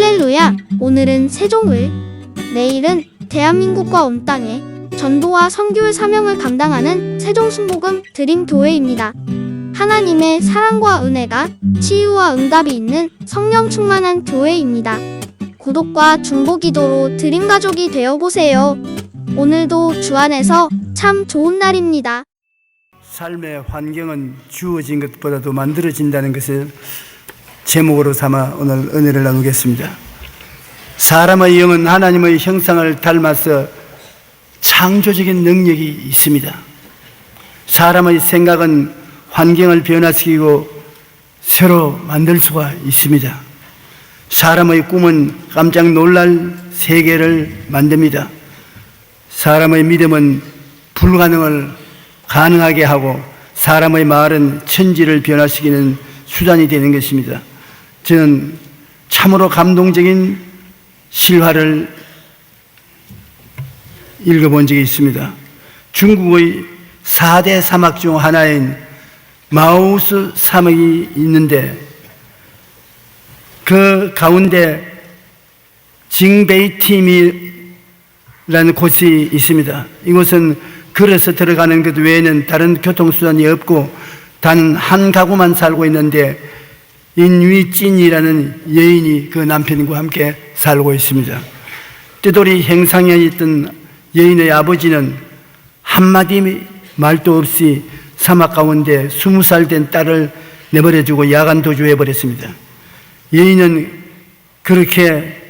할렐루야! 오늘은 세종을, 내일은 대한민국과 온 땅에 전도와 선교의 사명을 감당하는 세종순복음 드림교회입니다. 하나님의 사랑과 은혜가 치유와 응답이 있는 성령 충만한 교회입니다. 구독과 중보기도로 드림가족이 되어보세요. 오늘도 주 안에서 참 좋은 날입니다. 삶의 환경은 주어진 것보다도 만들어진다는 것을 제목으로 삼아 오늘 은혜를 나누겠습니다. 사람의 영은 하나님의 형상을 닮아서 창조적인 능력이 있습니다. 사람의 생각은 환경을 변화시키고 새로 만들 수가 있습니다. 사람의 꿈은 깜짝 놀랄 세계를 만듭니다. 사람의 믿음은 불가능을 가능하게 하고 사람의 말은 천지를 변화시키는 수단이 되는 것입니다. 저는 참으로 감동적인 실화를 읽어본 적이 있습니다. 중국의 4대 사막 중 하나인 마우스 사막이 있는데 그 가운데 징베이팀이라는 곳이 있습니다. 이곳은 걸어서 들어가는 것 외에는 다른 교통수단이 없고 단 한 가구만 살고 있는데 인위찐이라는 여인이 그 남편과 함께 살고 있습니다. 뜨돌이 행상에 있던 여인의 아버지는 한마디 말도 없이 사막 가운데 20살 된 딸을 내버려두고 야간 도주해버렸습니다. 여인은 그렇게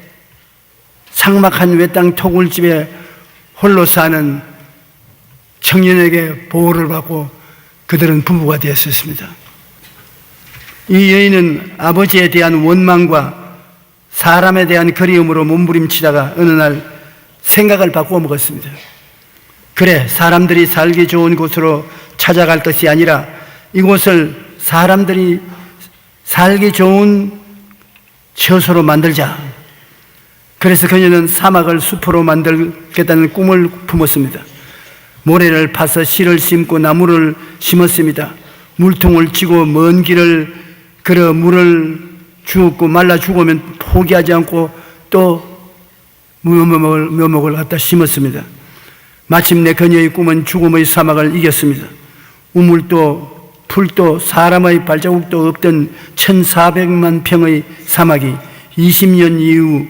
삭막한 외땅 토굴집에 홀로 사는 청년에게 보호를 받고 그들은 부부가 되었습니다. 이 여인은 아버지에 대한 원망과 사람에 대한 그리움으로 몸부림치다가 어느 날 생각을 바꾸어 먹었습니다. 그래, 사람들이 살기 좋은 곳으로 찾아갈 것이 아니라 이곳을 사람들이 살기 좋은 처소로 만들자. 그래서 그녀는 사막을 숲으로 만들겠다는 꿈을 품었습니다. 모래를 파서 씨를 심고 나무를 심었습니다. 물통을 쥐고 먼 길을 걸어 물을 주었고 말라 죽으면 포기하지 않고 또 묘목을 갖다 심었습니다. 마침내 그녀의 꿈은 죽음의 사막을 이겼습니다. 우물도 풀도 사람의 발자국도 없던 1400만 평의 사막이 20년 이후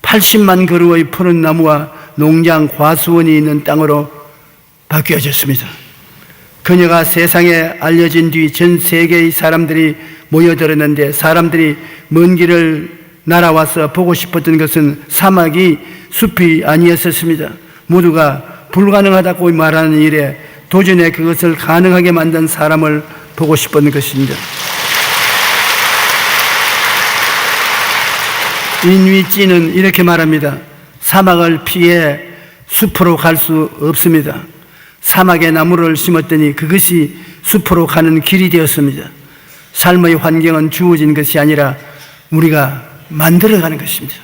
80만 그루의 푸른 나무와 농장, 과수원이 있는 땅으로 바뀌어졌습니다. 그녀가 세상에 알려진 뒤 전 세계의 사람들이 모여들었는데 사람들이 먼 길을 날아와서 보고 싶었던 것은 사막이 숲이 아니었습니다. 모두가 불가능하다고 말하는 일에 도전해 그것을 가능하게 만든 사람을 보고 싶었던 것입니다. 인위찌는 이렇게 말합니다. 사막을 피해 숲으로 갈 수 없습니다. 사막에 나무를 심었더니 그것이 숲으로 가는 길이 되었습니다. 삶의 환경은 주어진 것이 아니라 우리가 만들어가는 것입니다.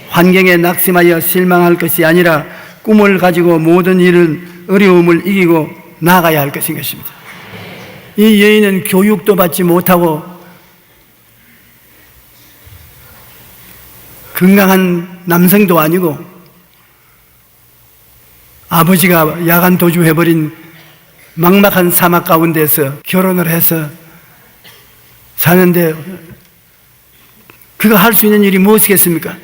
환경에 낙심하여 실망할 것이 아니라 꿈을 가지고 모든 일은 어려움을 이기고 나아가야 할 것인 것입니다. 이 여인은 교육도 받지 못하고 건강한 남성도 아니고 아버지가 야간 도주해버린 막막한 사막 가운데서 결혼을 해서 사는데 그가 할 수 있는 일이 무엇이겠습니까?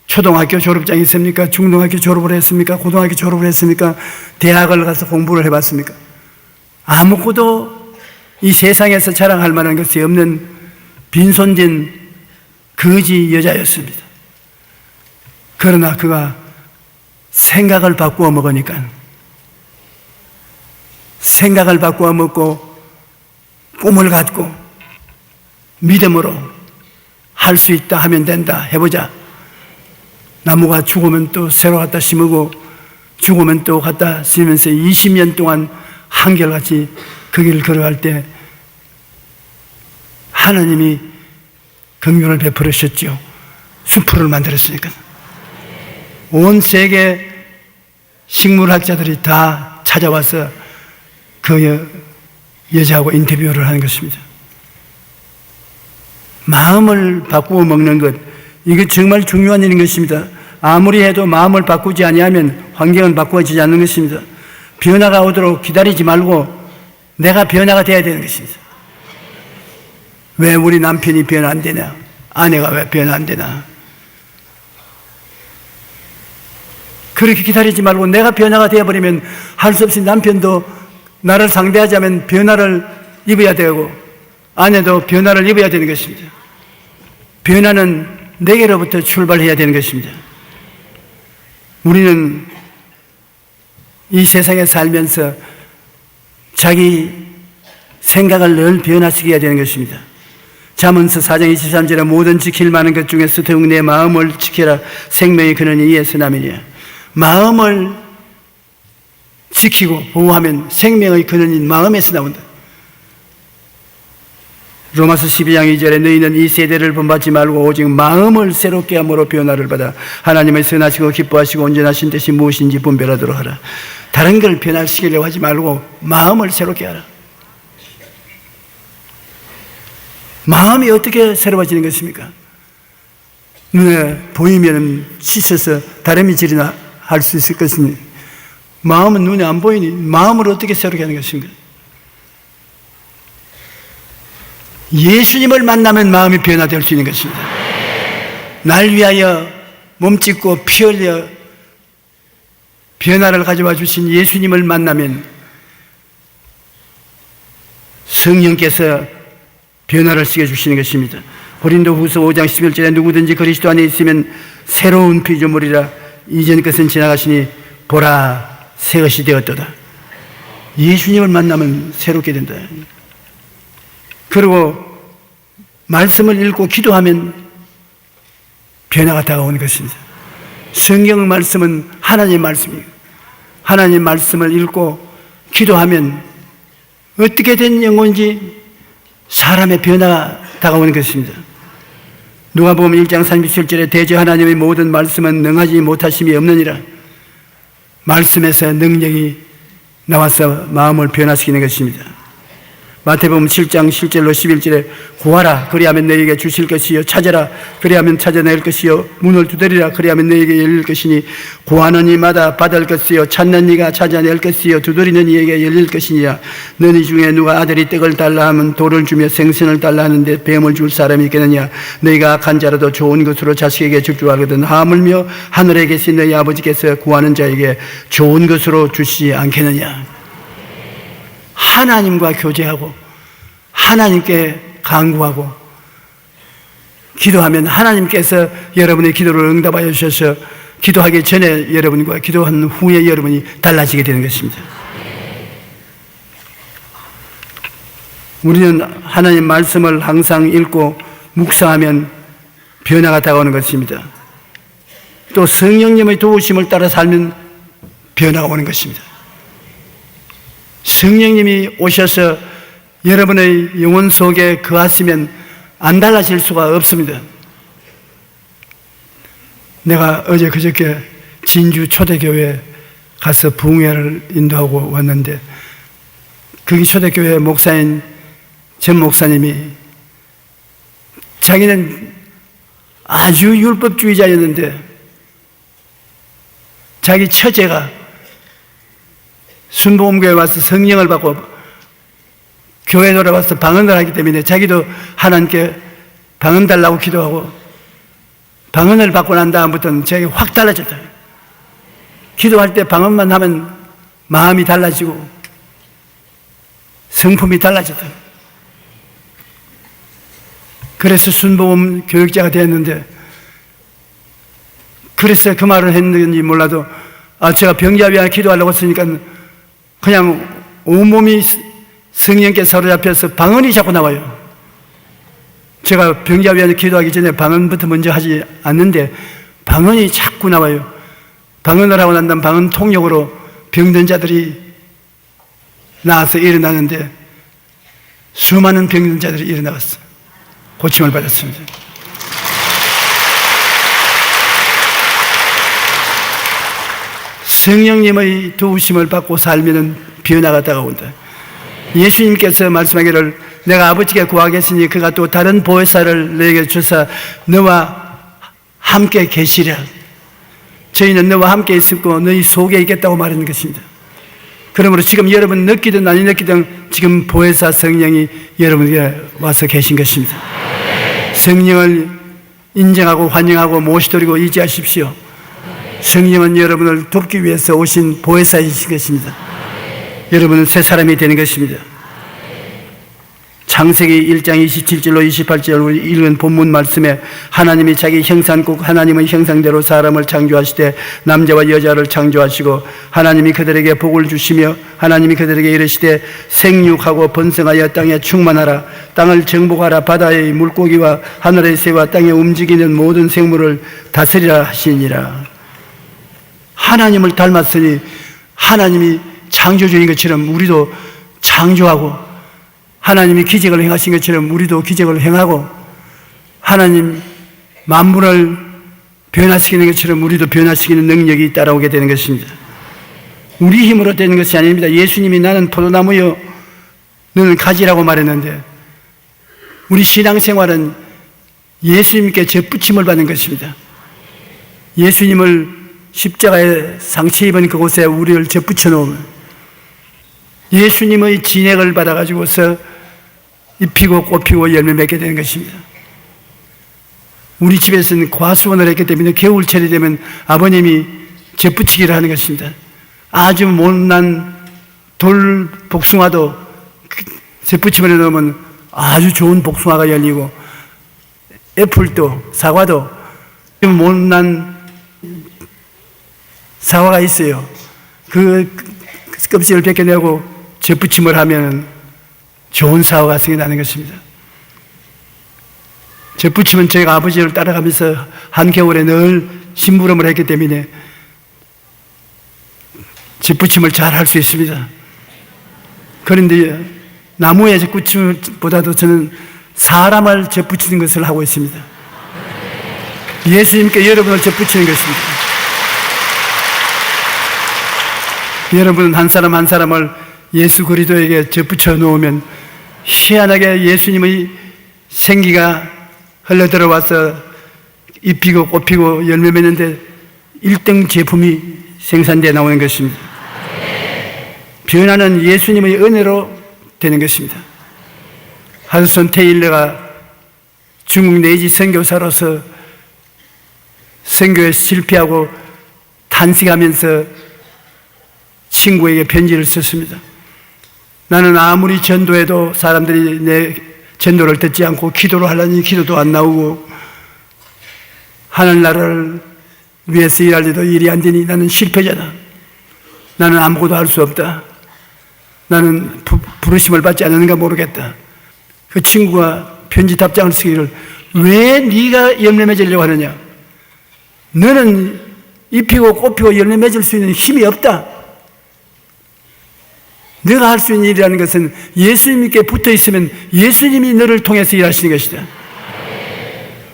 초등학교 졸업장이 있습니까? 중등학교 졸업을 했습니까? 고등학교 졸업을 했습니까? 대학을 가서 공부를 해봤습니까? 아무것도 이 세상에서 자랑할 만한 것이 없는 빈손진 거지 여자였습니다. 그러나 그가 생각을 바꾸어 먹으니까 생각을 바꾸어 먹고 꿈을 갖고 믿음으로 할 수 있다 하면 된다 해보자. 나무가 죽으면 또 새로 갖다 심고 죽으면 또 갖다 심으면서 20년 동안 한결같이 그 길을 걸어갈 때 하나님이 긍휼을 베풀으셨죠. 숲을 만들었으니까. 온 세계 식물학자들이 다 찾아와서 그 여자하고 인터뷰를 하는 것입니다. 마음을 바꾸어 먹는 것, 이게 정말 중요한 일인 것입니다. 아무리 해도 마음을 바꾸지 아니하면 환경은 바꾸어지지 않는 것입니다. 변화가 오도록 기다리지 말고 내가 변화가 돼야 되는 것입니다. 왜 우리 남편이 변화 안 되냐? 아내가 왜 변화 안 되나? 그렇게 기다리지 말고 내가 변화가 되어버리면 할 수 없이 남편도 나를 상대하자면 변화를 입어야 되고 아내도 변화를 입어야 되는 것입니다. 변화는 내게로부터 출발해야 되는 것입니다. 우리는 이 세상에 살면서 자기 생각을 늘 변화시켜야 되는 것입니다. 잠언서 4장 23절에 모든 지킬 만한 것 중에서 더욱 내 마음을 지켜라. 생명이 그는 이에서 남이니라. 마음을 지키고 보호하면 생명의 근원인 마음에서 나온다. 로마서 12장 2절에 너희는 이 세대를 본받지 말고 오직 마음을 새롭게 함으로 변화를 받아 하나님의 선하시고 기뻐하시고 온전하신 뜻이 무엇인지 분별하도록 하라. 다른 걸 변화시키려고 하지 말고 마음을 새롭게 하라. 마음이 어떻게 새로워지는 것입니까? 눈에 보이면 씻어서 다름이 지리나 할 수 있을 것이니 마음은 눈에 안 보이니 마음을 어떻게 새롭게 하는 것입니까? 예수님을 만나면 마음이 변화될 수 있는 것입니다. 날 위하여 몸짓고 피 흘려 변화를 가져와 주신 예수님을 만나면 성령께서 변화를 시켜주시는 것입니다. 고린도후서 5장 11절에 누구든지 그리스도 안에 있으면 새로운 피조물이라 이전 것은 지나가시니 보라 새 것이 되었도다. 예수님을 만나면 새롭게 된다. 그리고 말씀을 읽고 기도하면 변화가 다가오는 것입니다. 성경 말씀은 하나님의 말씀이에요. 하나님 말씀을 읽고 기도하면 어떻게 된 영혼인지 사람의 변화가 다가오는 것입니다. 누가복음 1장 37절에 대저 하나님의 모든 말씀은 능하지 못하심이 없느니라. 말씀에서 능력이 나와서 마음을 변화시키는 것입니다. 마태복음 7장 7절로 11절에 구하라 그리하면 너에게 주실 것이요 찾아라 그리하면 찾아낼 것이요 문을 두드리라 그리하면 너에게 열릴 것이니 구하는 이마다 받을 것이요 찾는 이가 찾아낼 것이요 두드리는 이에게 열릴 것이니라. 너희 중에 누가 아들이 떡을 달라 하면 돌을 주며 생선을 달라 하는데 뱀을 줄 사람이 있겠느냐. 너희가 악한 자라도 좋은 것으로 자식에게 줄 줄 알거든 하물며 하늘에 계신 너희 아버지께서 구하는 자에게 좋은 것으로 주시지 않겠느냐. 하나님과 교제하고 하나님께 간구하고 기도하면 하나님께서 여러분의 기도를 응답하여 주셔서 기도하기 전에 여러분과 기도한 후에 여러분이 달라지게 되는 것입니다. 우리는 하나님 말씀을 항상 읽고 묵상하면 변화가 다가오는 것입니다. 또 성령님의 도우심을 따라 살면 변화가 오는 것입니다. 성령님이 오셔서 여러분의 영혼 속에 거하시면 안 달라질 수가 없습니다. 내가 어제 그저께 진주 초대교회 가서 부흥회를 인도하고 왔는데 거기 초대교회 목사인 전 목사님이 자기는 아주 율법주의자였는데 자기 처제가 순복음교회 와서 성령을 받고 교회 돌아와서 방언을 하기 때문에 자기도 하나님께 방언 달라고 기도하고 방언을 받고 난 다음부터는 자기 확 달라졌다. 기도할 때 방언만 하면 마음이 달라지고 성품이 달라졌다. 그래서 순복음 교육자가 되었는데 그래서 그 말을 했는지 몰라도 제가 병자 위하여 기도하려고 했으니까 그냥 온몸이 성령께 사로잡혀서 방언이 자꾸 나와요. 제가 병자 위하여 기도하기 전에 방언부터 먼저 하지 않는데 방언이 자꾸 나와요. 방언을 하고 난 다음 방언 통역으로 병든 자들이 나와서 일어나는데 수많은 병든 자들이 일어나왔어. 고침을 받았습니다. 성령님의 도우심을 받고 살면 변화가 다가온다. 예수님께서 말씀하기를 내가 아버지께 구하겠으니 그가 또 다른 보혜사를 너에게 주사 너와 함께 계시랴. 저희는 너와 함께 있었고 너희 속에 있겠다고 말하는 것입니다. 그러므로 지금 여러분 느끼든 아니 느끼든 지금 보혜사 성령이 여러분에게 와서 계신 것입니다. 성령을 인정하고 환영하고 모시드리고 의지하십시오. 성령은 여러분을 돕기 위해서 오신 보혜사이신 것입니다. 여러분은 새 사람이 되는 것입니다. 창세기 1장 27절로 28절로 읽은 본문 말씀에 하나님이 자기 형상국 하나님의 형상대로 사람을 창조하시되 남자와 여자를 창조하시고 하나님이 그들에게 복을 주시며 하나님이 그들에게 이르시되 생육하고 번성하여 땅에 충만하라. 땅을 정복하라. 바다의 물고기와 하늘의 새와 땅에 움직이는 모든 생물을 다스리라 하시니라. 하나님을 닮았으니 하나님이 창조주인 것처럼 우리도 창조하고 하나님이 기적을 행하신 것처럼 우리도 기적을 행하고 하나님 만물을 변화시키는 것처럼 우리도 변화시키는 능력이 따라오게 되는 것입니다. 우리 힘으로 되는 것이 아닙니다. 예수님이 나는 포도나무여 너는 가지라고 말했는데 우리 신앙생활은 예수님께 접붙임을 받는 것입니다. 예수님을 십자가에 상처 입은 그곳에 우리를 접붙여 놓으면 예수님의 진액을 받아가지고서 입히고 꽃피고 열매 맺게 되는 것입니다. 우리 집에서는 과수원을 했기 때문에 겨울철이 되면 아버님이 접붙이기를 하는 것입니다. 아주 못난 돌 복숭아도 접붙임을 해놓으면 아주 좋은 복숭아가 열리고 애플도 사과도 좀 못난 사과가 있어요. 그 껍질을 벗겨내고 접붙임을 하면 좋은 사과가 생겨나는 것입니다. 접붙임은 저희가 아버지를 따라가면서 한겨울에 늘 심부름을 했기 때문에 접붙임을 잘 할 수 있습니다. 그런데 나무에 접붙임보다도 저는 사람을 접붙이는 것을 하고 있습니다. 예수님께 여러분을 접붙이는 것입니다. 여러분은 한 사람 한 사람을 예수 그리스도에게 접붙여 놓으면 희한하게 예수님의 생기가 흘러들어와서 잎이고 꽃피고 열매 맺는데 1등 제품이 생산되어 나오는 것입니다. 변화는 예수님의 은혜로 되는 것입니다. 하드슨 테일러가 중국 내지 선교사로서 선교에 실패하고 탄식하면서 친구에게 편지를 썼습니다. 나는 아무리 전도해도 사람들이 내 전도를 듣지 않고 기도를 하려니 기도도 안 나오고 하늘나라를 위해서 일하려도 일이 안 되니 나는 실패자다. 나는 아무것도 할 수 없다. 나는 부르심을 받지 않는가 모르겠다. 그 친구가 편지 답장을 쓰기를 왜 네가 열매 맺으려고 하느냐? 너는 잎이고 꽃피고 열매 맺을 수 있는 힘이 없다. 내가 할 수 있는 일이라는 것은 예수님께 붙어 있으면 예수님이 너를 통해서 일하시는 것이다.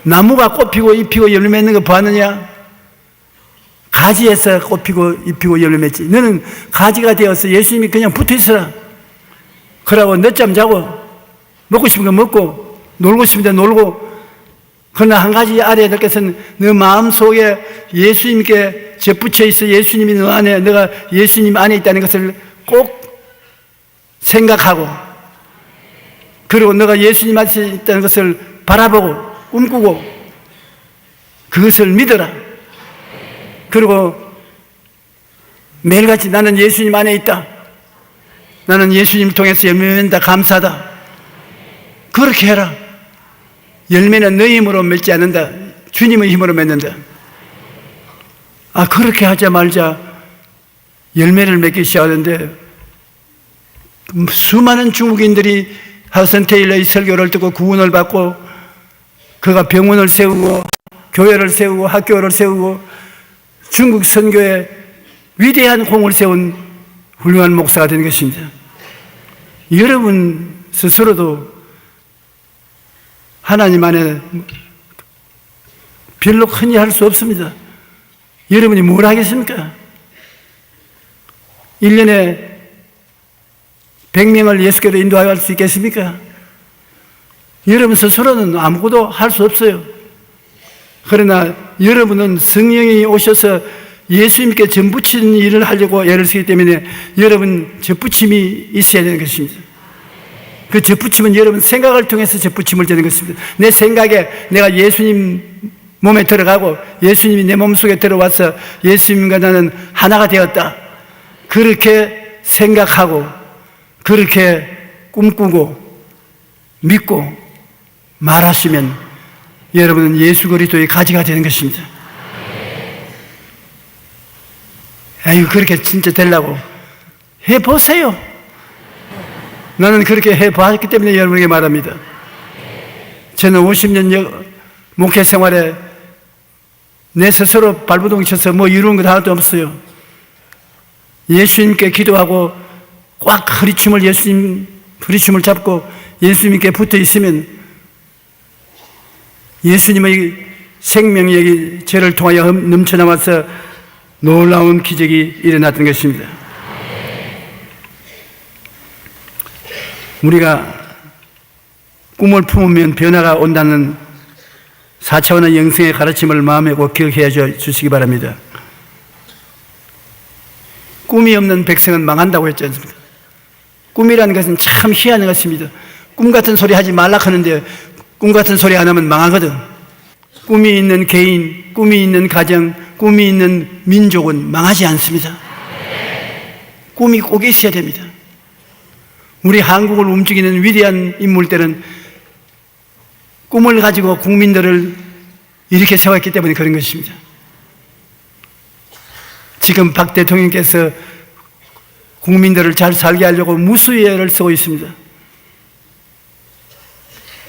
나무가 꽃피고 잎피고 열매 맺는 거 봤느냐? 가지에서 꽃피고 잎피고 열매 맺지. 너는 가지가 되어서 예수님이 그냥 붙어 있어라. 그러고 늦잠 자고 먹고 싶은 거 먹고 놀고 싶은 데 놀고. 그러나 한 가지 알아야 될 것은 너 마음속에 예수님께 접붙여 있어. 예수님이 너 안에, 너가 예수님 안에 있다는 것을 꼭 생각하고, 그리고 너가 예수님 안에 있다는 것을 바라보고 꿈꾸고 그것을 믿어라. 그리고 매일같이 나는 예수님 안에 있다. 나는 예수님 통해서 열매 맺는다. 감사하다. 그렇게 해라. 열매는 너희 힘으로 맺지 않는다. 주님의 힘으로 맺는다. 그렇게 하자 말자 열매를 맺기 시작하는데 수많은 중국인들이 하드슨 테일러의 설교를 듣고 구원을 받고 그가 병원을 세우고 교회를 세우고 학교를 세우고 중국 선교에 위대한 공을 세운 훌륭한 목사가 된 것입니다. 여러분 스스로도 하나님 안에 별로 흔히 할 수 없습니다. 여러분이 뭘 하겠습니까? 1년에 100명을 예수께로 인도할 수 있겠습니까? 여러분 스스로는 아무것도 할 수 없어요. 그러나 여러분은 성령이 오셔서 예수님께 전부치는 일을 하려고 애를 쓰기 때문에 여러분 접붙임이 있어야 되는 것입니다. 그 접붙임은 여러분 생각을 통해서 접붙임을 되는 것입니다. 내 생각에 내가 예수님 몸에 들어가고 예수님이 내 몸속에 들어와서 예수님과 나는 하나가 되었다. 그렇게 생각하고 그렇게 꿈꾸고 믿고 말하시면 여러분은 예수 그리스도의 가지가 되는 것입니다. 아유, 그렇게 진짜 되려고 해보세요. 나는 그렇게 해봤기 때문에 여러분에게 말합니다. 저는 50년 목회 생활에 내 스스로 발버둥 쳐서 뭐 이루는 것 하나도 없어요. 예수님께 기도하고 꽉 예수님 허리춤을 잡고 예수님께 붙어 있으면 예수님의 생명력이 저를 통하여 넘쳐나와서 놀라운 기적이 일어났던 것입니다. 우리가 꿈을 품으면 변화가 온다는 4차원의 영성의 가르침을 마음에 꼭 기억해 주시기 바랍니다. 꿈이 없는 백성은 망한다고 했지 않습니까? 꿈이라는 것은 참 희한한 것입니다. 꿈 같은 소리 하지 말라 하는데 꿈 같은 소리 안 하면 망하거든. 꿈이 있는 개인, 꿈이 있는 가정, 꿈이 있는 민족은 망하지 않습니다. 꿈이 꼭 있어야 됩니다. 우리 한국을 움직이는 위대한 인물들은 꿈을 가지고 국민들을 이렇게 세웠기 때문에 그런 것입니다. 지금 박 대통령께서 국민들을 잘 살게 하려고 무수히 애를 쓰고 있습니다.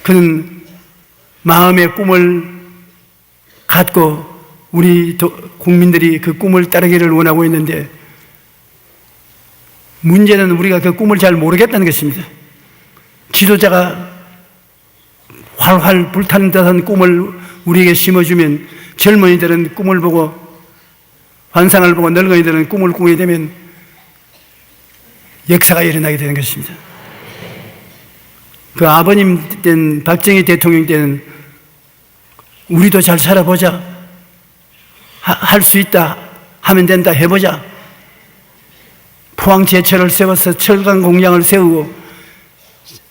그는 마음의 꿈을 갖고 우리 국민들이 그 꿈을 따르기를 원하고 있는데 문제는 우리가 그 꿈을 잘 모르겠다는 것입니다. 지도자가 활활 불타는 듯한 꿈을 우리에게 심어주면 젊은이들은 꿈을 보고 환상을 보고 늙은이들은 꿈을 꾸게 되면 역사가 일어나게 되는 것입니다. 그 아버님 때는 박정희 대통령 때는 우리도 잘 살아보자, 할 수 있다, 하면 된다, 해보자. 포항제철을 세워서 철강 공장을 세우고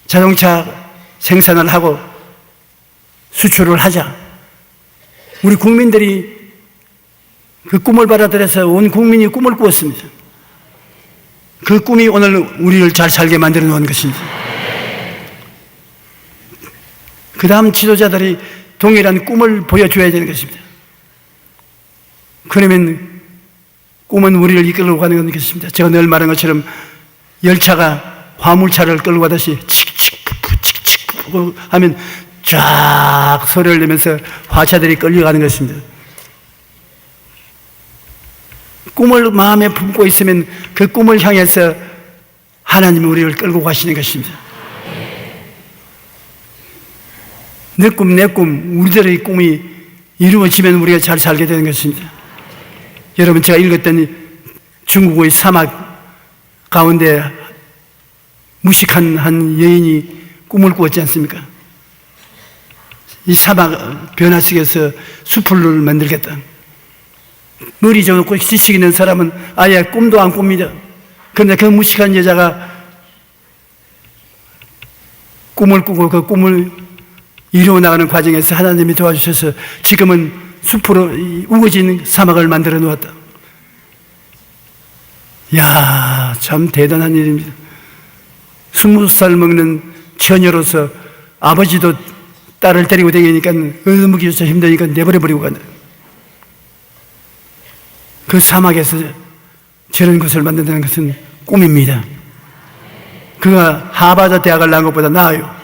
자동차 생산을 하고 수출을 하자. 우리 국민들이 그 꿈을 받아들여서 온 국민이 꿈을 꾸었습니다. 그 꿈이 오늘 우리를 잘 살게 만들어 놓은 것입니다. 그 다음 지도자들이 동일한 꿈을 보여줘야 되는 것입니다. 그러면 꿈은 우리를 이끌고 가는 것입니다. 제가 늘 말한 것처럼 열차가 화물차를 끌고 가듯이 칙칙 하면 쫙 소리를 내면서 화차들이 끌려가는 것입니다. 꿈을 마음에 품고 있으면 그 꿈을 향해서 하나님이 우리를 끌고 가시는 것입니다. 내 꿈, 우리들의 꿈이 이루어지면 우리가 잘 살게 되는 것입니다. 여러분, 제가 읽었던 중국의 사막 가운데 무식한 한 여인이 꿈을 꾸었지 않습니까? 이 사막 변화 속에서 숲을 만들겠다. 머리 좋고 지식 있는 사람은 아예 꿈도 안 꿉니다. 그런데 그 무식한 여자가 꿈을 꾸고 그 꿈을 이루어 나가는 과정에서 하나님이 도와주셔서 지금은 숲으로 우거진 사막을 만들어 놓았다. 이야, 참 대단한 일입니다. 20살 먹는 처녀로서 아버지도 딸을 데리고 다니니까 어묵이조차 힘드니까 내버려버리고 간다. 그 사막에서 저런 것을 만든다는 것은 꿈입니다. 그가 하버드 대학을 나온 것보다 나아요.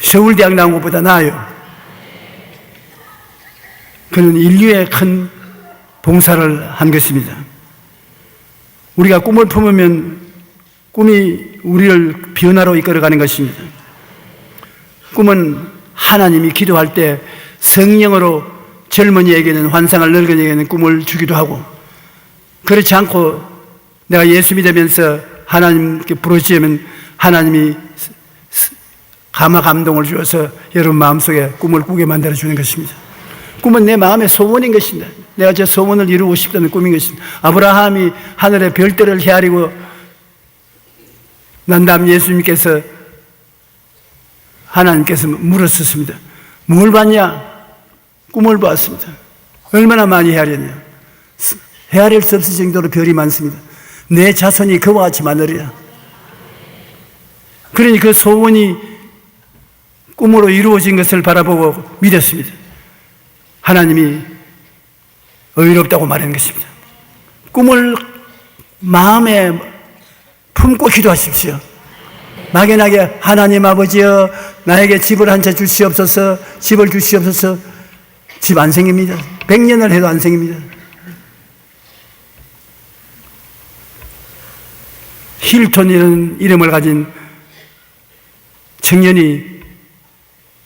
서울대학 나온 것보다 나아요. 그는 인류의 큰 봉사를 한 것입니다. 우리가 꿈을 품으면 꿈이 우리를 변화로 이끌어가는 것입니다. 꿈은 하나님이 기도할 때 성령으로 젊은이에게는 환상을, 늙은이에게는 꿈을 주기도 하고, 그렇지 않고 내가 예수 믿으면서 하나님께 부르짖으면 하나님이 감동을 주어서 여러분 마음속에 꿈을 꾸게 만들어주는 것입니다. 꿈은 내 마음의 소원인 것입니다. 내가 저 소원을 이루고 싶다는 꿈인 것입니다. 아브라함이 하늘의 별들을 헤아리고 난 다음 예수님께서 하나님께서 물었었습니다. 뭘 봤냐? 꿈을 봤습니다. 얼마나 많이 헤아렸냐? 헤아릴 수 없을 정도로 별이 많습니다. 내 자손이 그와 같이 많으리라. 그러니 그 소원이 꿈으로 이루어진 것을 바라보고 믿었습니다. 하나님이 의롭다고 말하는 것입니다. 꿈을 마음에 품고 기도하십시오. 막연하게 하나님 아버지여 나에게 집을 한 채 주시옵소서, 집을 주시옵소서. 집 안 생깁니다. 100년을 해도 안 생깁니다. 힐톤이라는 이름을 가진 청년이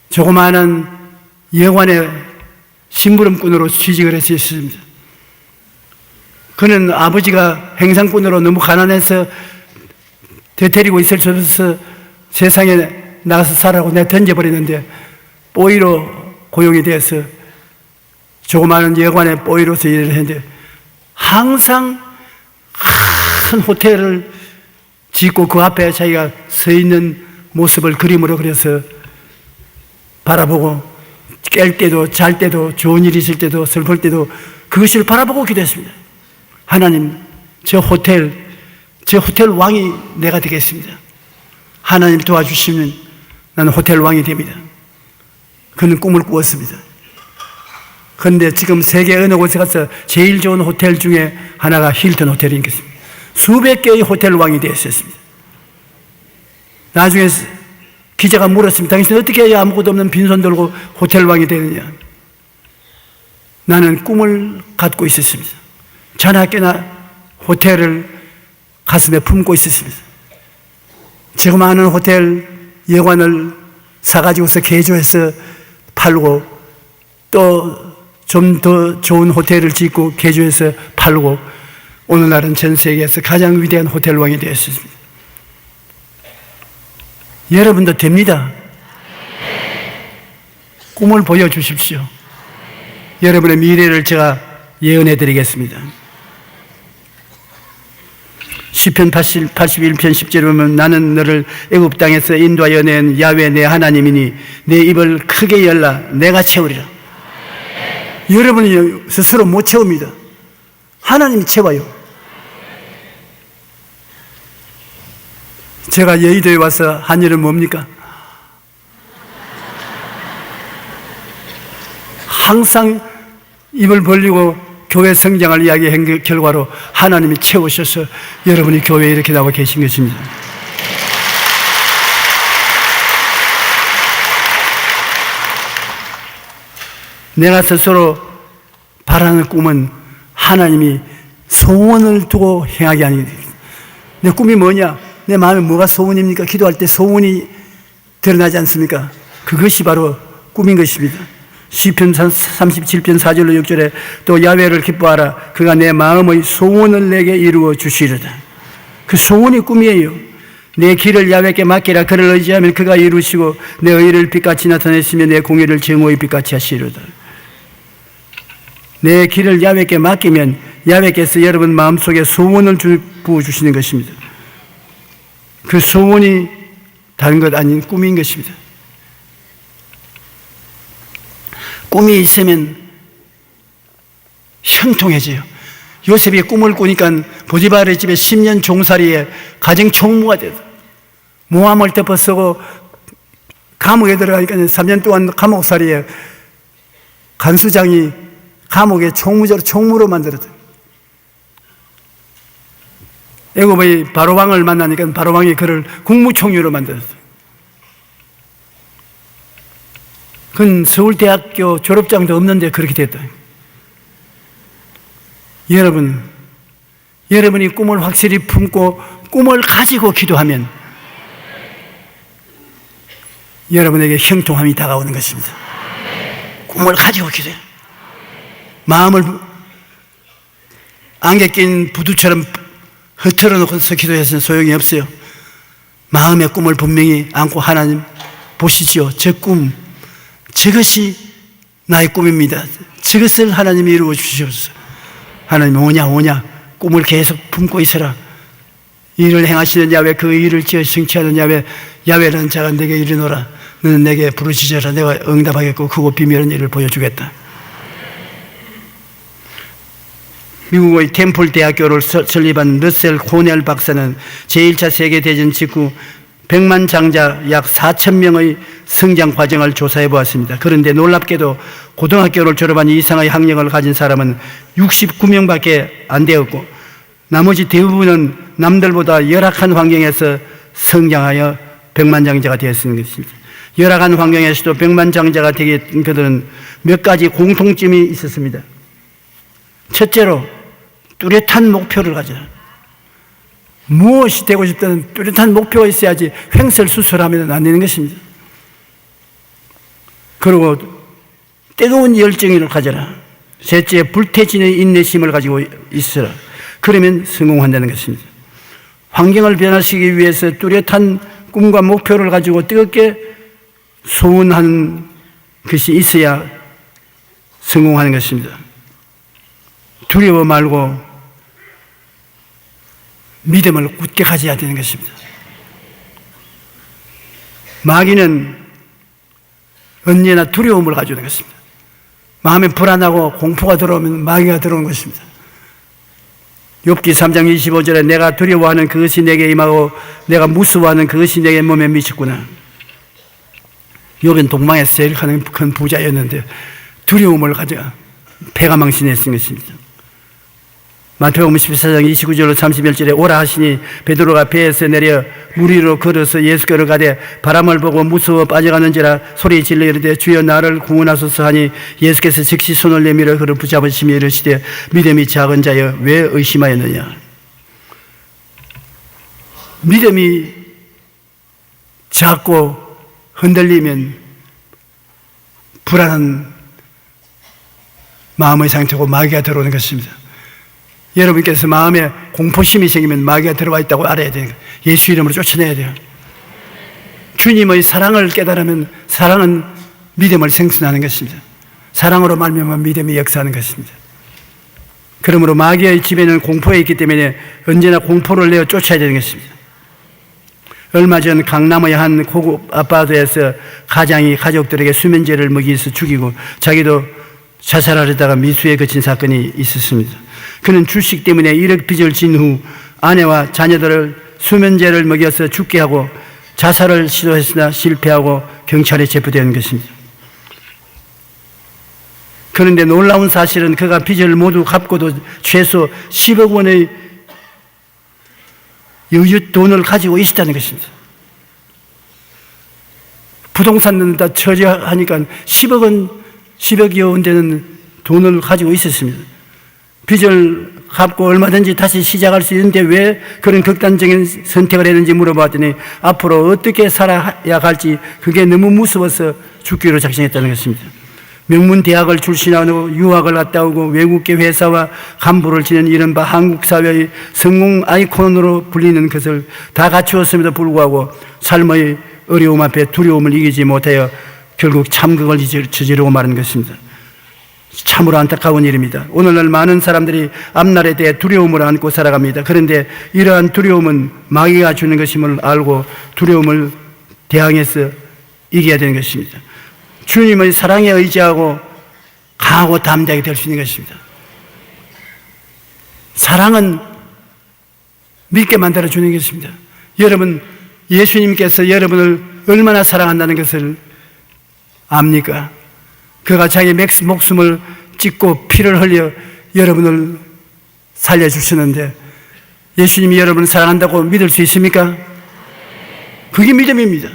조그마한 여관의 심부름꾼으로 취직을 했었습니다. 그는 아버지가 행상꾼으로 너무 가난해서 되데리고 있을 수 없어서 세상에 나가서 살라고 내가 던져버렸는데 뽀이로 고용이 되어서 조그마한 여관의 뽀이로서 일을 했는데 항상 큰 호텔을 짓고 그 앞에 자기가 서 있는 모습을 그림으로 그려서 바라보고 깰 때도 잘 때도 좋은 일이 있을 때도 슬플 때도 그것을 바라보고 기도했습니다. 하나님, 저 호텔 왕이 내가 되겠습니다. 하나님 도와주시면 나는 호텔 왕이 됩니다. 그는 꿈을 꾸었습니다. 그런데 지금 세계 어느 곳에 가서 제일 좋은 호텔 중에 하나가 힐튼 호텔인 것입니다. 수백 개의 호텔 왕이 되었습니다. 나중에 기자가 물었습니다. 당신 어떻게 해야 아무것도 없는 빈손 들고 호텔 왕이 되느냐? 나는 꿈을 갖고 있었습니다. 자나깨나 호텔을 가슴에 품고 있었습니다. 지금 많은 호텔 여관을 사가지고서 개조해서 팔고 또 좀 더 좋은 호텔을 짓고 개조해서 팔고 오늘날은 전 세계에서 가장 위대한 호텔 왕이 되었습니다. 여러분도 됩니다. 꿈을 보여주십시오. 여러분의 미래를 제가 예언해 드리겠습니다. 시편 81편 10절에 보면 나는 너를 애굽 땅에서 인도하여 낸 야훼 내 하나님이니 내 입을 크게 열라 내가 채우리라. 여러분이 스스로 못 채웁니다. 하나님이 채워요. 제가 여의도에 와서 한 일은 뭡니까? 항상 입을 벌리고 교회 성장을 이야기한 결과로 하나님이 채우셔서 여러분이 교회에 이렇게 나와 계신 것입니다. 내가 스스로 바라는 꿈은 하나님이 소원을 두고 행하게 하는 겁니다. 내 꿈이 뭐냐? 내 마음에 뭐가 소원입니까? 기도할 때 소원이 드러나지 않습니까? 그것이 바로 꿈인 것입니다. 시편 37편 4절로 6절에 또 야훼를 기뻐하라 그가 내 마음의 소원을 내게 이루어 주시리다. 그 소원이 꿈이에요. 내 길을 야훼께 맡기라 그를 의지하면 그가 이루시고 내 의를 빛같이 나타내시며 내 공의를 정오의 빛같이 하시리로다. 내 길을 야훼께 맡기면 야훼께서 여러분 마음속에 소원을 부어주시는 것입니다. 그 소원이 다른 것 아닌 꿈인 것입니다. 꿈이 있으면 형통해져요. 요셉이 꿈을 꾸니까 보디발의 집에 10년 종살이에 가정 총무가 돼서 모함을 덮어쓰고 감옥에 들어가니까 3년 동안 감옥살이에 간수장이 감옥에 총무로 만들었다. 애굽의 바로왕을 만나니까 바로왕이 그를 국무총리로 만들었다. 그건 서울대학교 졸업장도 없는데 그렇게 됐다. 여러분이 꿈을 확실히 품고 꿈을 가지고 기도하면 여러분에게 형통함이 다가오는 것입니다. 꿈을 가지고 기도해요. 마음을 안개 낀 부두처럼 흐트러 놓고서 기도해서는 소용이 없어요. 마음의 꿈을 분명히 안고 하나님 보시죠. 저 꿈, 저것이 나의 꿈입니다. 저것을 하나님이 이루어 주시옵소서. 하나님 오냐 꿈을 계속 품고 있어라. 일을 행하시는 야훼, 그 일을 지어 성취하는 야훼, 야훼는 자가 내게 이르노라. 너는 내게 부르짖어라. 내가 응답하겠고 크고 비밀한 일을 보여주겠다. 미국의 템플 대학교를 설립한 러셀 코넬 박사는 제1차 세계대전 직후 100만 장자 약 4,000명의 성장 과정을 조사해 보았습니다. 그런데 놀랍게도 고등학교를 졸업한 이상의 학력을 가진 사람은 69명밖에 안 되었고 나머지 대부분은 남들보다 열악한 환경에서 성장하여 100만 장자가 되었습니다. 열악한 환경에서도 100만 장자가 되게 된 그들은 몇 가지 공통점이 있었습니다. 첫째로 뚜렷한 목표를 가져라. 무엇이 되고 싶다는 뚜렷한 목표가 있어야지 횡설수설하면 안 되는 것입니다. 그리고 뜨거운 열정을 가져라. 셋째, 불태진의 인내심을 가지고 있어라. 그러면 성공한다는 것입니다. 환경을 변화시키기 위해서 뚜렷한 꿈과 목표를 가지고 뜨겁게 소원하는 것이 있어야 성공하는 것입니다. 두려워 말고 믿음을 굳게 가져야 되는 것입니다. 마귀는 언제나 두려움을 가져오는 것입니다. 마음에 불안하고 공포가 들어오면 마귀가 들어오는 것입니다. 욥기 3장 25절에 내가 두려워하는 그것이 내게 임하고 내가 무서워하는 그것이 내게 몸에 미쳤구나. 욥은 동방에서 제일 큰 부자였는데 두려움을 가져 배가 망신했던 것입니다. 마태복음 14장 29절로 31절에 오라 하시니 베드로가 배에서 내려 물 위로 걸어서 예수께로 가되 바람을 보고 무서워 빠져가는지라 소리 질러 이르되 주여 나를 구원하소서 하니 예수께서 즉시 손을 내밀어 그를 붙잡으시며 이르시되 믿음이 작은 자여 왜 의심하였느냐. 믿음이 작고 흔들리면 불안한 마음의 상태고 마귀가 들어오는 것입니다. 여러분께서 마음에 공포심이 생기면 마귀가 들어와 있다고 알아야 돼요. 예수 이름으로 쫓아내야 돼요. 주님의 사랑을 깨달으면 사랑은 믿음을 생성하는 것입니다. 사랑으로 말미암아 믿음이 역사하는 것입니다. 그러므로 마귀의 지배는 공포에 있기 때문에 언제나 공포를 내어 쫓아야 되는 것입니다. 얼마 전 강남의 한 고급 아파트에서 가장이 가족들에게 수면제를 먹이서 죽이고 자기도 자살하려다가 미수에 그친 사건이 있었습니다. 그는 주식 때문에 1억 빚을 진 후 아내와 자녀들을 수면제를 먹여서 죽게 하고 자살을 시도했으나 실패하고 경찰에 체포되는 것입니다. 그런데 놀라운 사실은 그가 빚을 모두 갚고도 최소 10억 원의 여유 돈을 가지고 있었다는 것입니다. 부동산은 다 처리하니까 10억여 원 되는 돈을 가지고 있었습니다. 빚을 갚고 얼마든지 다시 시작할 수 있는데 왜 그런 극단적인 선택을 했는지 물어봤더니 앞으로 어떻게 살아야 할지 그게 너무 무서워서 죽기로 작정했다는 것입니다. 명문 대학을 출신하고 유학을 갔다 오고 외국계 회사와 간부를 지낸 이른바 한국 사회의 성공 아이콘으로 불리는 것을 다 갖추었음에도 불구하고 삶의 어려움 앞에 두려움을 이기지 못하여 결국 참극을 저지르고 마는 것입니다. 참으로 안타까운 일입니다. 오늘날 많은 사람들이 앞날에 대해 두려움을 안고 살아갑니다. 그런데 이러한 두려움은 마귀가 주는 것임을 알고 두려움을 대항해서 이겨야 되는 것입니다. 주님의 사랑에 의지하고 강하고 담대하게 될 수 있는 것입니다. 사랑은 믿게 만들어주는 것입니다. 여러분, 예수님께서 여러분을 얼마나 사랑한다는 것을 압니까? 그가 자기 목숨을 찢고 피를 흘려 여러분을 살려주시는데 예수님이 여러분을 사랑한다고 믿을 수 있습니까? 그게 믿음입니다.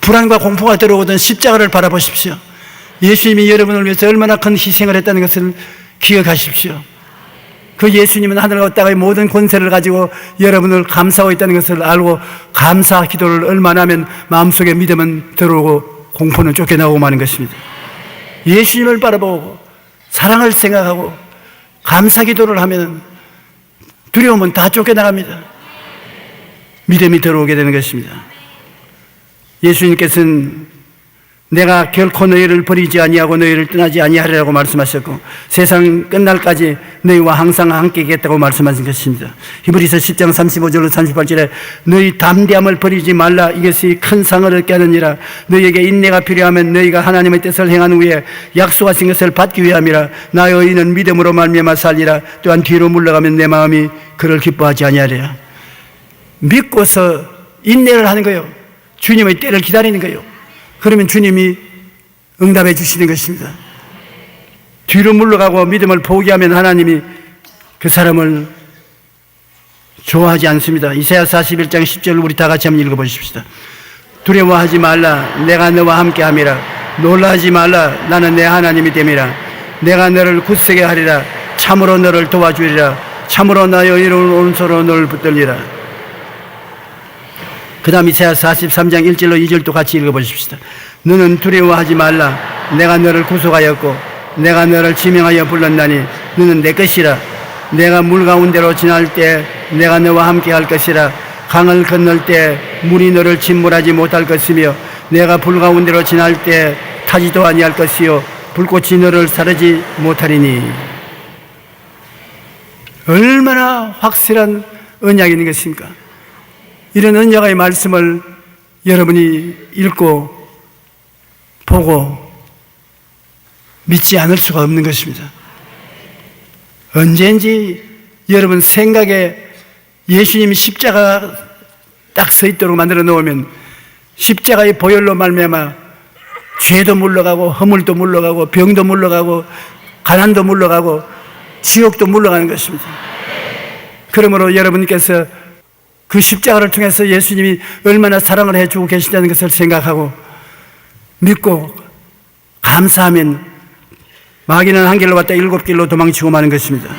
불안과 공포가 들어오던 십자가를 바라보십시오. 예수님이 여러분을 위해서 얼마나 큰 희생을 했다는 것을 기억하십시오. 그 예수님은 하늘과 땅의 모든 권세를 가지고 여러분을 감싸고 있다는 것을 알고 감사 기도를 얼마나 하면 마음속에 믿음은 들어오고 공포는 쫓겨나오고 마는 것입니다. 예수님을 바라보고 사랑을 생각하고 감사 기도를 하면 두려움은 다 쫓겨나갑니다. 믿음이 들어오게 되는 것입니다. 예수님께서는 내가 결코 너희를 버리지 아니하고 너희를 떠나지 아니하리라고 말씀하셨고 세상 끝날까지 너희와 항상 함께 있겠다고 말씀하신 것입니다. 히브리서 10장 35절로 38절에 너희 담대함을 버리지 말라. 이것이 큰 상을 얻게 하느니라. 너희에게 인내가 필요하면 너희가 하나님의 뜻을 행한 후에 약속하신 것을 받기 위함이라. 나의 이는 믿음으로 말미암아 살리라. 또한 뒤로 물러가면 내 마음이 그를 기뻐하지 아니하리라. 믿고서 인내를 하는 거예요. 주님의 때를 기다리는 거예요. 그러면 주님이 응답해 주시는 것입니다. 뒤로 물러가고 믿음을 포기하면 하나님이 그 사람을 좋아하지 않습니다. 이사야 41장 10절을 우리 다 같이 한번 읽어보십시다. 두려워하지 말라. 내가 너와 함께 함이라. 놀라지 말라. 나는 내 하나님이 됨이라. 내가 너를 굳세게 하리라. 참으로 너를 도와주리라. 참으로 나의 이로운 오른손으로 너를 붙들리라. 그 다음 이사야 43장 1절로 2절도 같이 읽어보십시다. 너는 두려워하지 말라. 내가 너를 구속하였고 내가 너를 지명하여 불렀나니 너는 내 것이라. 내가 물 가운데로 지날 때 내가 너와 함께 할 것이라. 강을 건널 때 물이 너를 침몰하지 못할 것이며 내가 불 가운데로 지날 때 타지도 아니할 것이요 불꽃이 너를 사르지 못하리니. 얼마나 확실한 언약이 있는 것입니까? 이런 언약의 말씀을 여러분이 읽고 보고 믿지 않을 수가 없는 것입니다. 언제인지 여러분 생각에 예수님이 십자가 딱 서 있도록 만들어 놓으면 십자가의 보혈로 말미암아 죄도 물러가고 허물도 물러가고 병도 물러가고 가난도 물러가고 지옥도 물러가는 것입니다. 그러므로 여러분께서 그 십자가를 통해서 예수님이 얼마나 사랑을 해주고 계시다는 것을 생각하고 믿고 감사하면 마귀는 한 길로 왔다 7길로 도망치고 마는 것입니다.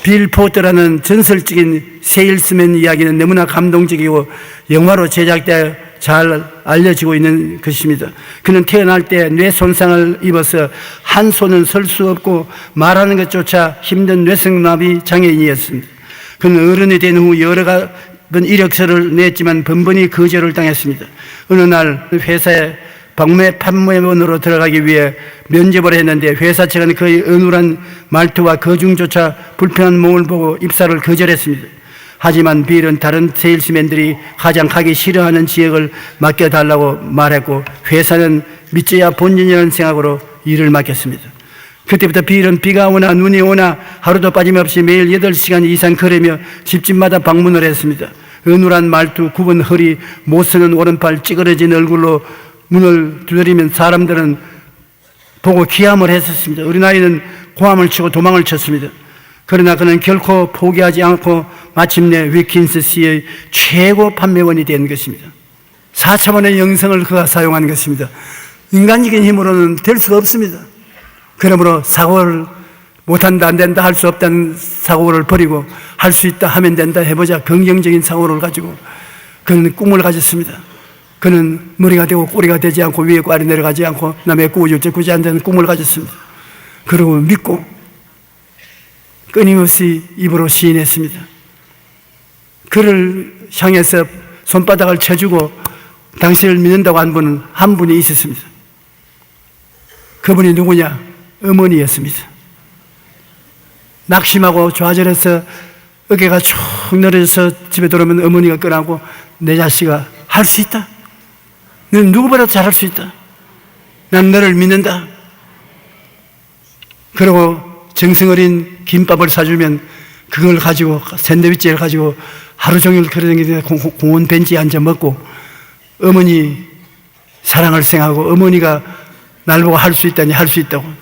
빌 포터라는 전설적인 세일스맨 이야기는 너무나 감동적이고 영화로 제작되어 잘 알려지고 있는 것입니다. 그는 태어날 때 뇌 손상을 입어서 한 손은 설 수 없고 말하는 것조차 힘든 뇌성마비 장애인이었습니다. 그는 어른이 된 후 여러 번 이력서를 냈지만 번번이 거절을 당했습니다. 어느 날 회사에 박매 판매원으로 들어가기 위해 면접을 했는데 회사 측은 그의 어눌한 말투와 거중조차 불편한 몸을 보고 입사를 거절했습니다. 하지만 빌은 다른 세일스맨들이 가장 가기 싫어하는 지역을 맡겨달라고 말했고 회사는 믿져야 본전이라는 생각으로 일을 맡겼습니다. 그때부터 빌은 비가 오나 눈이 오나 하루도 빠짐없이 매일 8시간 이상 걸으며 집집마다 방문을 했습니다. 어눌한 말투, 굽은 허리, 못 쓰는 오른팔, 찌그러진 얼굴로 문을 두드리면 사람들은 보고 기함을 했었습니다. 어린아이는 고함을 치고 도망을 쳤습니다. 그러나 그는 결코 포기하지 않고 마침내 위킨스시의 최고 판매원이 된 것입니다. 4차원의 영성을 그가 사용한 것입니다. 인간적인 힘으로는 될 수가 없습니다. 그러므로 사고를 못한다, 안 된다, 할 수 없다는 사고를 버리고 할 수 있다, 하면 된다, 해보자 긍정적인 사고를 가지고 그는 꿈을 가졌습니다. 그는 머리가 되고 꼬리가 되지 않고 위에 꽈리 내려가지 않고 남의 꾸어줄지 않는 꿈을 가졌습니다. 그리고 믿고 끊임없이 입으로 시인했습니다. 그를 향해서 손바닥을 쳐주고 당신을 믿는다고 한 분이 있었습니다. 그분이 누구냐? 어머니였습니다. 낙심하고 좌절해서 어깨가 축 늘어져서 집에 돌아오면 어머니가 끄라고 내 자식아 할 수 있다. 너는 누구보다 잘할 수 있다. 난 너를 믿는다. 그리고 정성어린 김밥을 사주면 그걸 가지고 샌드위치를 가지고 하루 종일 걸어다니면서 공원 벤치에 앉아 먹고 어머니 사랑을 생각하고 어머니가 날 보고 할 수 있다니 할 수 있다고.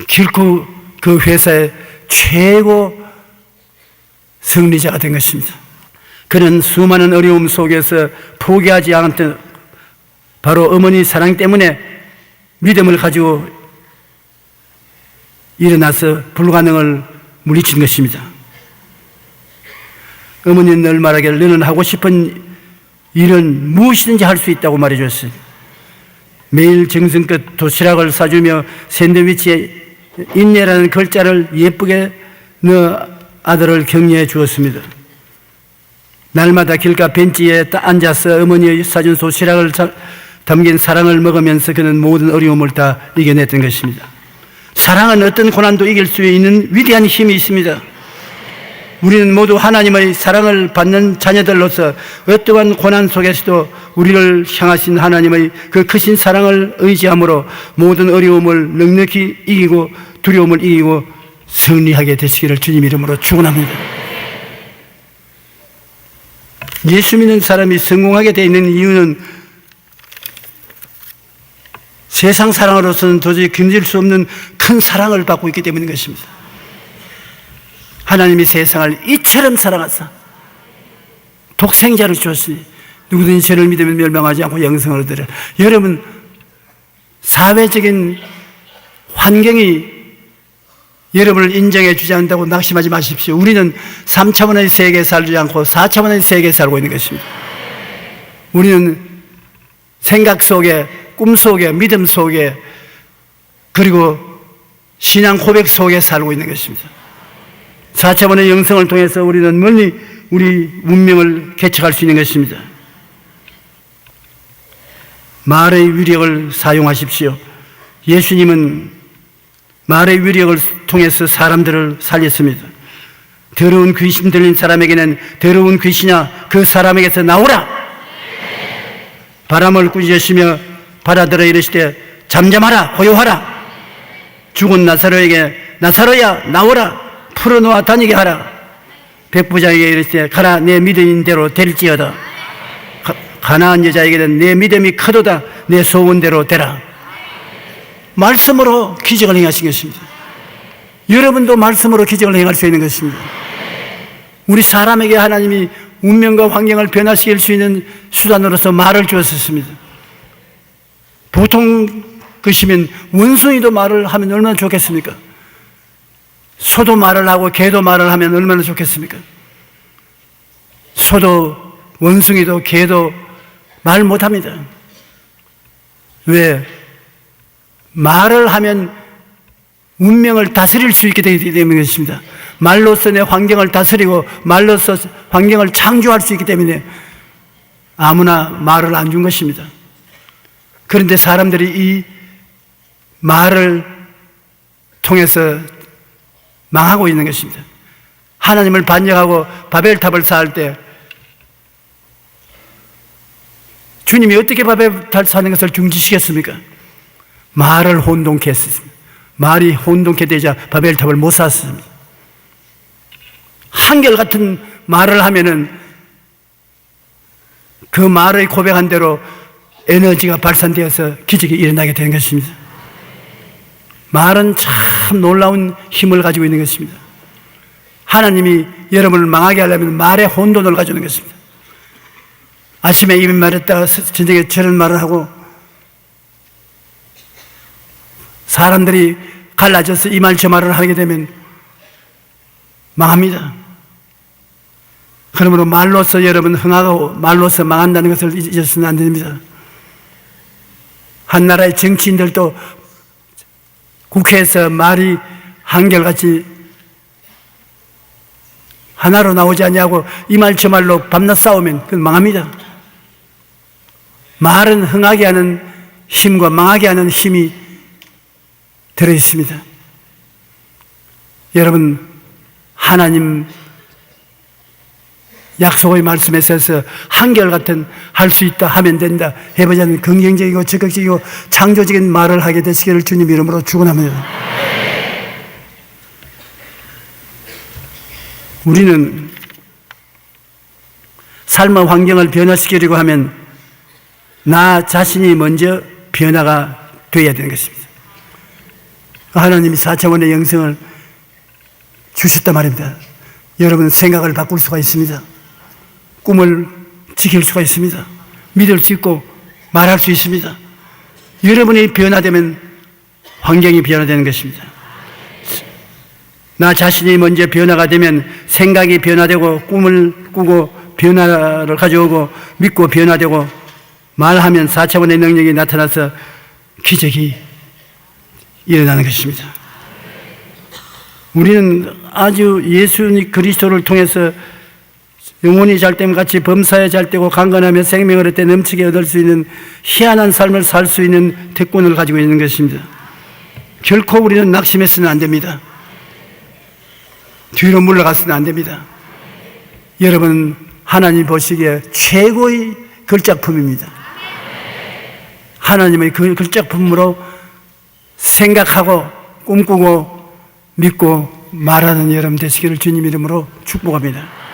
결코 그 회사의 최고 승리자가 된 것입니다. 그는 수많은 어려움 속에서 포기하지 않았던 바로 어머니 사랑 때문에 믿음을 가지고 일어나서 불가능을 물리친 것입니다. 어머니는 늘 말하기를 너는 하고 싶은 일은 무엇이든지 할 수 있다고 말해줬어요. 매일 정성껏 도시락을 사주며 샌드위치에 인내라는 글자를 예쁘게 넣어 아들을 격려해 주었습니다. 날마다 길가 벤치에 앉아서 어머니의 사준 도시락을 담긴 사랑을 먹으면서 그는 모든 어려움을 다 이겨냈던 것입니다. 사랑은 어떤 고난도 이길 수 있는 위대한 힘이 있습니다. 우리는 모두 하나님의 사랑을 받는 자녀들로서 어떠한 고난 속에서도 우리를 향하신 하나님의 그 크신 사랑을 의지함으로 모든 어려움을 넉넉히 이기고 두려움을 이기고 승리하게 되시기를 주님 이름으로 축원합니다. 예수 믿는 사람이 성공하게 되어 있는 이유는 세상 사랑으로서는 도저히 견딜 수 없는 큰 사랑을 받고 있기 때문인 것입니다. 하나님이 세상을 이처럼 사랑하사 독생자를 주었으니 누구든지 저를 믿으면 멸망하지 않고 영생을 얻으리라. 여러분, 사회적인 환경이 여러분을 인정해 주지 않는다고 낙심하지 마십시오. 우리는 3차원의 세계에 살지 않고 4차원의 세계에 살고 있는 것입니다. 우리는 생각 속에, 꿈 속에, 믿음 속에, 그리고 신앙 고백 속에 살고 있는 것입니다. 4차원의 영성을 통해서 우리는 멀리 우리 운명을 개척할 수 있는 것입니다. 말의 위력을 사용하십시오. 예수님은 말의 위력을 통해서 사람들을 살렸습니다. 더러운 귀신 들린 사람에게는 더러운 귀신아 그 사람에게서 나오라. 바람을 꾸짖으시며 바다들어 이르시되 잠잠하라 고요하라. 죽은 나사로에게 나사로야 나오라. 풀어놓아 다니게 하라. 백부장에게 이르시되 가라 내 믿은 대로 될지어다. 가나안 여자에게는 내 믿음이 크도다. 내 소원대로 되라. 말씀으로 기적을 행하신 것입니다. 여러분도 말씀으로 기적을 행할 수 있는 것입니다. 우리 사람에게 하나님이 운명과 환경을 변화시킬 수 있는 수단으로서 말을 주었습니다. 보통 것이면 원숭이도 말을 하면 얼마나 좋겠습니까? 소도 말을 하고 개도 말을 하면 얼마나 좋겠습니까? 소도 원숭이도 개도 말 못합니다. 왜? 말을 하면 운명을 다스릴 수 있게 되기 때문에 그렇습니다. 말로서 내 환경을 다스리고 말로서 환경을 창조할 수 있기 때문에 아무나 말을 안 준 것입니다. 그런데 사람들이 이 말을 통해서 망하고 있는 것입니다. 하나님을 반역하고 바벨탑을 쌓을 때 주님이 어떻게 바벨탑을 쌓는 것을 중지시켰습니까? 말을 혼동케 했습니다. 말이 혼동케 되자 바벨탑을 못 쌓았습니다. 한결같은 말을 하면은 그 말의 고백한 대로 에너지가 발산되어서 기적이 일어나게 되는 것입니다. 말은 참 놀라운 힘을 가지고 있는 것입니다. 하나님이 여러분을 망하게 하려면 말의 혼돈을 가지고 있는 것입니다. 아침에 이 말했다가 저녁에 저런 말을 하고 사람들이 갈라져서 이 말 저 말을 하게 되면 망합니다. 그러므로 말로서 여러분 흥하고 말로서 망한다는 것을 잊어서는 안 됩니다. 한 나라의 정치인들도 국회에서 말이 한결같이 하나로 나오지 않냐고 이 말 저 말로 밤낮 싸우면 그건 망합니다. 말은 흥하게 하는 힘과 망하게 하는 힘이 들어있습니다. 여러분, 하나님 약속의 말씀에 있어서 한결같은 할 수 있다 하면 된다 해보자는 긍정적이고 적극적이고 창조적인 말을 하게 되시기를 주님 이름으로 축원합니다. 우리는 삶의 환경을 변화시키려고 하면 나 자신이 먼저 변화가 되어야 되는 것입니다. 하나님이 4차원의 영성을 주셨단 말입니다. 여러분 생각을 바꿀 수가 있습니다. 꿈을 지킬 수가 있습니다. 믿을 수 있고 말할 수 있습니다. 여러분이 변화되면 환경이 변화되는 것입니다. 나 자신이 먼저 변화가 되면 생각이 변화되고 꿈을 꾸고 변화를 가져오고 믿고 변화되고 말하면 4차원의 능력이 나타나서 기적이 일어나는 것입니다. 우리는 아주 예수 그리스도를 통해서 영혼이 잘됨 같이 범사에 잘되고 강건하며 생명을 얻되 넘치게 얻을 수 있는 희한한 삶을 살 수 있는 특권을 가지고 있는 것입니다. 결코 우리는 낙심해서는 안 됩니다. 뒤로 물러가서는 안 됩니다. 여러분, 하나님 보시기에 최고의 걸작품입니다. 하나님의 그 걸작품으로 생각하고 꿈꾸고 믿고 말하는 여러분 되시기를 주님 이름으로 축복합니다.